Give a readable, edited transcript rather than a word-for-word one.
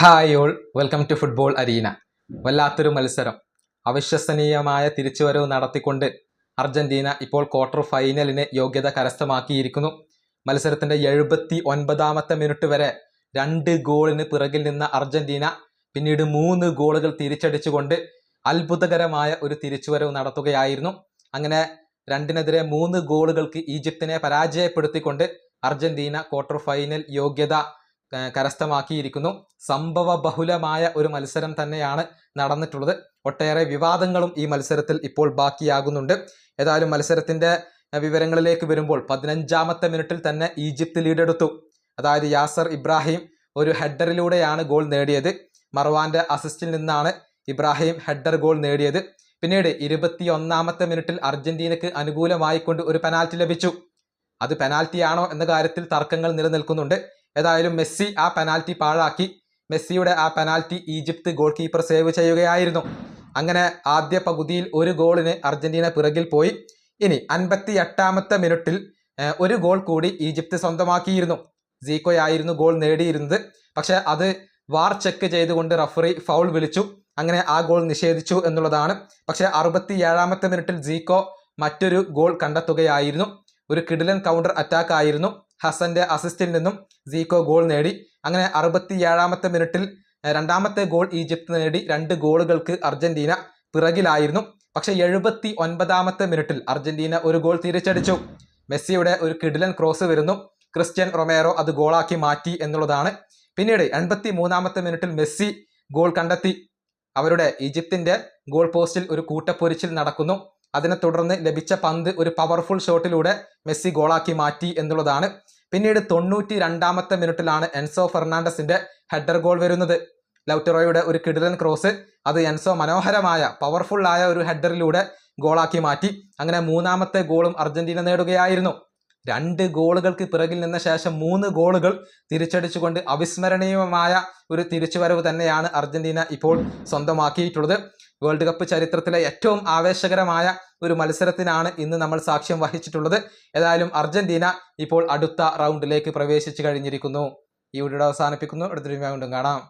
Hi all, welcome to football arena. വല്ലാത്തൊരു മത്സരം, അവിശ്വസനീയമായ തിരിച്ചുവരവ് നടത്തിക്കൊണ്ട് അർജന്റീന ഇപ്പോൾ ക്വാർട്ടർ ഫൈനലിന് യോഗ്യത കരസ്ഥമാക്കിയിരിക്കുന്നു. മത്സരത്തിന്റെ 79ാമത്തെ മിനിറ്റ് വരെ 2 ഗോളിന് പിറകിൽ നിന്ന അർജന്റീന പിന്നീട് 3 ഗോളുകൾ തിരിച്ചടിച്ചുകൊണ്ട് അത്ഭുതകരമായ ഒരു തിരിച്ചുവരവ് നടത്തുകയായിരുന്നു. അങ്ങനെ 2-നെതിരെ 3 ഗോളുകൾക്ക് ഈജിപ്തിനെ പരാജയപ്പെടുത്തിക്കൊണ്ട് അർജന്റീന ക്വാർട്ടർ ഫൈനൽ യോഗ്യത കരസ്ഥമാക്കിയിരിക്കുന്നു. സംഭവ ബഹുലമായ ഒരു മത്സരം തന്നെയാണ് നടന്നിട്ടുള്ളത്. ഒട്ടേറെ വിവാദങ്ങളും ഈ മത്സരത്തിൽ ഇപ്പോൾ ബാക്കിയാകുന്നുണ്ട്. ഏതായാലും മത്സരത്തിന്റെ വിവരങ്ങളിലേക്ക് വരുമ്പോൾ 15ാമത്തെ മിനിറ്റിൽ തന്നെ ഈജിപ്ത് ലീഡെടുത്തു. അതായത് യാസർ ഇബ്രാഹിം ഒരു ഹെഡറിലൂടെയാണ് ഗോൾ നേടിയത്. മർവാന്റെ അസിസ്റ്റിൽ നിന്നാണ് ഇബ്രാഹിം ഹെഡർ ഗോൾ നേടിയത്. പിന്നീട് 21ാമത്തെ മിനിറ്റിൽ അർജന്റീനക്ക് അനുകൂലമായിക്കൊണ്ട് ഒരു പെനാൽറ്റി ലഭിച്ചു. അത് പെനാൽറ്റിയാണോ എന്ന കാര്യത്തിൽ തർക്കങ്ങൾ നിലനിൽക്കുന്നുണ്ട്. ഏതായാലും മെസ്സി ആ പെനാൽറ്റി പാഴാക്കി. മെസ്സിയുടെ ആ penalty Egypt goal keeper save ചെയ്യുകയായിരുന്നു. അങ്ങനെ ആദ്യ പകുതിയിൽ ഒരു ഗോളിന് അർജന്റീന പിറകിൽ പോയി. ഇനി 58ാമത്തെ മിനിറ്റിൽ ഒരു ഗോൾ കൂടി ഈജിപ്ത് സ്വന്തമാക്കിയിരുന്നു. സീക്കോയായിരുന്നു ഗോൾ നേടിയിരുന്നത്. പക്ഷെ അത് വാർ ചെക്ക് ചെയ്തുകൊണ്ട് റഫറി ഫൗൾ വിളിച്ചു. അങ്ങനെ ആ ഗോൾ നിഷേധിച്ചു എന്നുള്ളതാണ്. പക്ഷെ 67ാമത്തെ മിനിറ്റിൽ സീക്കോ മറ്റൊരു ഗോൾ കണ്ടെത്തുകയായിരുന്നു. ഒരു കിടിലൻ കൗണ്ടർ അറ്റാക്ക് ആയിരുന്നു. ഹസന്റെ അസിസ്റ്റിൽ നിന്നും സീക്കോ ഗോൾ നേടി. അങ്ങനെ 67ാമത്തെ മിനിറ്റിൽ രണ്ടാമത്തെ ഗോൾ ഈജിപ്ത് നേടി. 2 ഗോളുകൾക്ക് അർജന്റീന പിറകിലായിരുന്നു. പക്ഷെ 79ാമത്തെ മിനിറ്റിൽ അർജന്റീന ഒരു ഗോൾ തിരിച്ചടിച്ചു. മെസ്സിയുടെ ഒരു കിടിലൻ ക്രോസ് വരുന്നു. ക്രിസ്ത്യൻ റൊമേറോ അത് ഗോളാക്കി മാറ്റി എന്നുള്ളതാണ്. പിന്നീട് 83ാമത്തെ മിനിറ്റിൽ മെസ്സി ഗോൾ കണ്ടെത്തി. അവരുടെ ഈജിപ്തിന്റെ ഗോൾ പോസ്റ്റിൽ ഒരു കൂട്ടപ്പൊരിച്ചിൽ നടക്കുന്നു. അതിനെ തുടർന്ന് ലഭിച്ച പന്ത് ഒരു പവർഫുൾ ഷോട്ടിലൂടെ മെസ്സി ഗോളാക്കി മാറ്റി എന്നുള്ളതാണ്. പിന്നീട് 92ാമത്തെ മിനിറ്റിലാണ് എൻസോ ഫെർണാണ്ടസിന്റെ ഹെഡർ ഗോൾ വരുന്നത്. ലൗറ്ററോയുടെ ഒരു കിടിലൻ ക്രോസ്, അത് എൻസോ മനോഹരമായ പവർഫുൾ ആയ ഒരു ഹെഡറിലൂടെ ഗോളാക്കി മാറ്റി. അങ്ങനെ 3ാമത്തെ ഗോളും അർജന്റീന നേടുകയായിരുന്നു. 2 ഗോളുകൾക്ക് പിറകിൽ നിന്ന ശേഷം 3 ഗോളുകൾ തിരിച്ചടിച്ചുകൊണ്ട് അവിസ്മരണീയമായ ഒരു തിരിച്ചുവരവ് തന്നെയാണ് അർജന്റീന ഇപ്പോൾ സ്വന്തമാക്കിയിട്ടുള്ളത്. വേൾഡ് കപ്പ് ചരിത്രത്തിലെ ഏറ്റവും ആവേശകരമായ ഒരു മത്സരത്തിനാണ് ഇന്ന് നമ്മൾ സാക്ഷ്യം വഹിച്ചിട്ടുള്ളത്. ഏതായാലും അർജന്റീന ഇപ്പോൾ അടുത്ത റൗണ്ടിലേക്ക് പ്രവേശിച്ചു കഴിഞ്ഞിരിക്കുന്നു. ഈ വീഡിയോ അവസാനിപ്പിക്കുന്നു. അടുത്തൊരു വീണ്ടും കാണാം.